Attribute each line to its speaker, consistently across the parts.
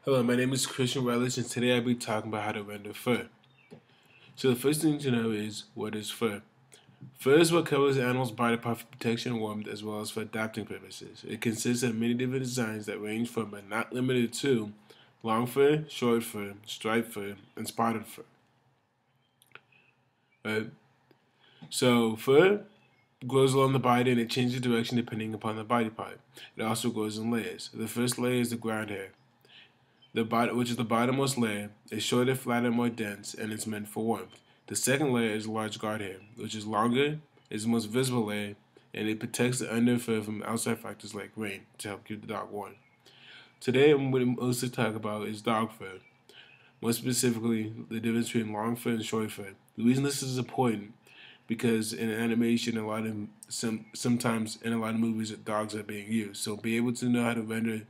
Speaker 1: Hello, my name is Christian Relish, and today I'll be talking about how to render fur. So the first thing to know is, what is fur? Fur is what covers the animal's body part for protection and warmth, as well as for adapting purposes. It consists of many different designs that range from, but not limited to, long fur, short fur, striped fur, and spotted fur. Right? So fur grows along the body and it changes direction depending upon the body part. It also grows in layers. The first layer is the ground hair. Which is the bottommost layer, is shorter, flatter, more dense, and it's meant for warmth. The second layer is large guard hair, which is longer, is the most visible layer, and it protects the under fur from outside factors like rain to help keep the dog warm. Today, what I'm mostly talk about is dog fur. More specifically, the difference between long fur and short fur. The reason this is important because in animation, sometimes in a lot of movies, dogs are being used. So be able to know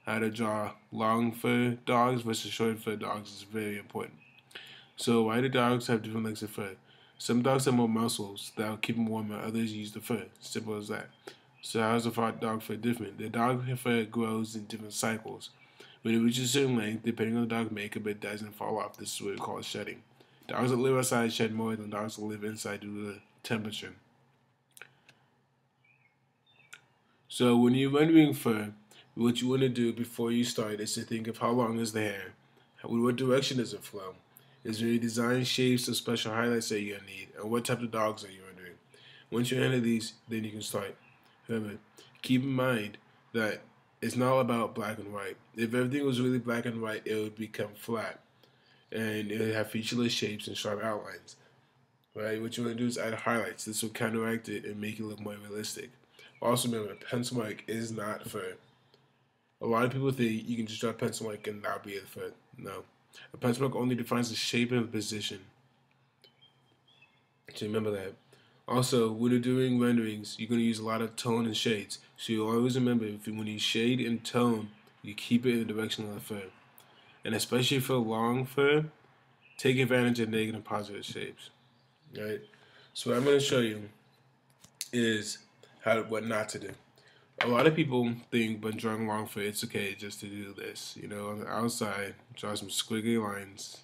Speaker 1: how to draw long fur dogs versus short fur dogs is very important. So why do dogs have different lengths of fur? Some dogs have more muscles that will keep them warm, and others use the fur. Simple as that. So how's the dog fur different? The dog fur grows in different cycles. When it reaches a certain length, depending on the dog's makeup, it doesn't fall off. This is what we call shedding. Dogs that live outside shed more than dogs that live inside due to the temperature. So when you're rendering fur, what you want to do before you start is to think of how long is the hair, what direction does it flow, is there any design shapes or special highlights that you're going to need, and what type of dogs are you rendering. Once you enter these, then you can start. However, keep in mind that it's not all about black and white. If everything was really black and white, it would become flat, and it would have featureless shapes and sharp outlines. Right? What you want to do is add highlights. This will counteract it and make it look more realistic. Also remember, pencil mark is not fur. A lot of people think you can just draw a pencil mark and that'll be it for it. No. A pencil mark only defines the shape and the position. So remember that. Also, when you're doing renderings, you're going to use a lot of tone and shades. So you always remember, when you shade and tone, you keep it in the direction of the fur. And especially for long fur, take advantage of negative and positive shapes. Right? So what I'm going to show you is what not to do. A lot of people think when drawing long fur, it's okay just to do this. On the outside, draw some squiggly lines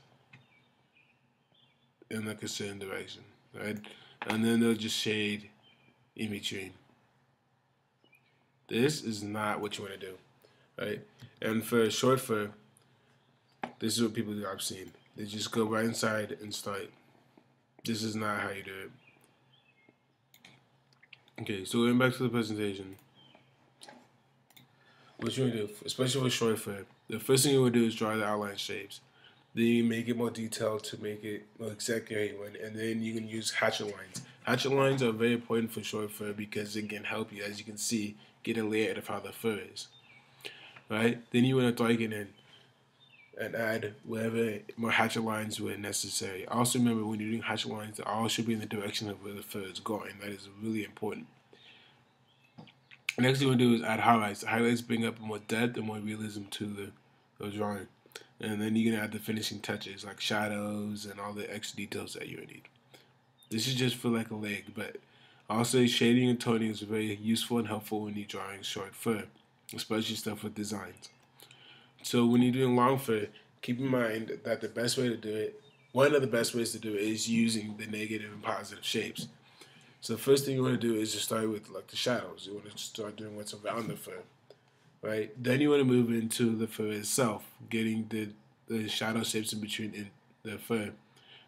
Speaker 1: in like a certain direction, right? And then they'll just shade in between. This is not what you want to do, right? And for short fur, this is what people do I've seen. They just go right inside and start. This is not how you do it. Okay, so going back to the presentation. What you want to do, especially with short fur, the first thing you want to do is draw the outline shapes. Then you make it more detailed to make it more exactly one, and then you can use hatchet lines. Hatchet lines are very important for short fur because it can help you, as you can see, get a layout of how the fur is. Right? Then you want to darken in and add whatever more hatchet lines were necessary. Also remember, when you're doing hatchet lines, they all should be in the direction of where the fur is going. That is really important. Next thing you want to do is add highlights. The highlights bring up more depth and more realism to the drawing. And then you can add the finishing touches like shadows and all the extra details that you need. This is just for like a leg, but also shading and toning is very useful and helpful when you're drawing short fur, especially stuff with designs. So when you're doing long fur, keep in mind that the best way to do it, one of the best ways to do it, is using the negative and positive shapes. So the first thing you want to do is just start with like the shadows. You want to start doing what's around the fur, right? Then you want to move into the fur itself, getting the shadow shapes in between in the fur.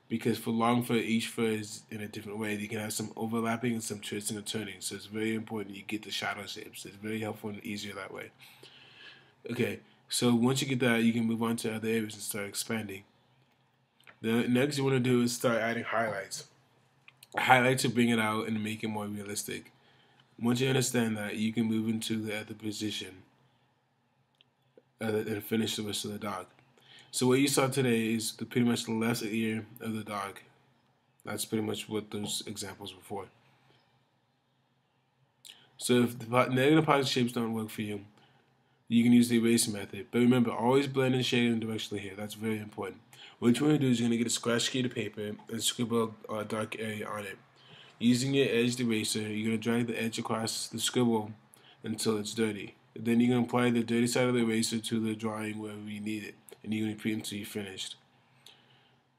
Speaker 1: Because for long fur, each fur is in a different way. You can have some overlapping and some twisting and turning. So it's very important you get the shadow shapes. It's very helpful and easier that way. Okay, so once you get that, you can move on to other areas and start expanding. The next you want to do is start adding highlights. Highlight to bring it out and make it more realistic. Once you understand that, you can move into the other position and finish the rest of the dog. So what you saw today is pretty much the left ear of the dog. That's pretty much what those examples were for. So if the negative positive shapes don't work for you, you can use the erasing method. But remember, always blend and shade in directionally here. That's very important. What you're going to do is you're going to get a scratch sheet of paper and scribble a dark area on it. Using your edged eraser, you're going to drag the edge across the scribble until it's dirty. Then you can apply the dirty side of the eraser to the drawing wherever you need it, and you can repeat until you're finished.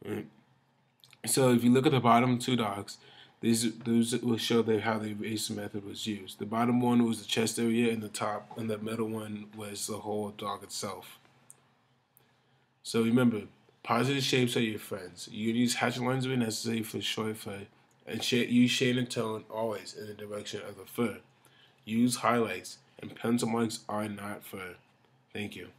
Speaker 1: Right. So if you look at the bottom two dogs, those will show how the eraser method was used. The bottom one was the chest area, and the middle one was the whole dog itself. So remember, positive shapes are your friends. You can use hatchet lines when necessary for short fur, and use shade and tone always in the direction of the fur. Use highlights, and pencil marks are not fur. Thank you.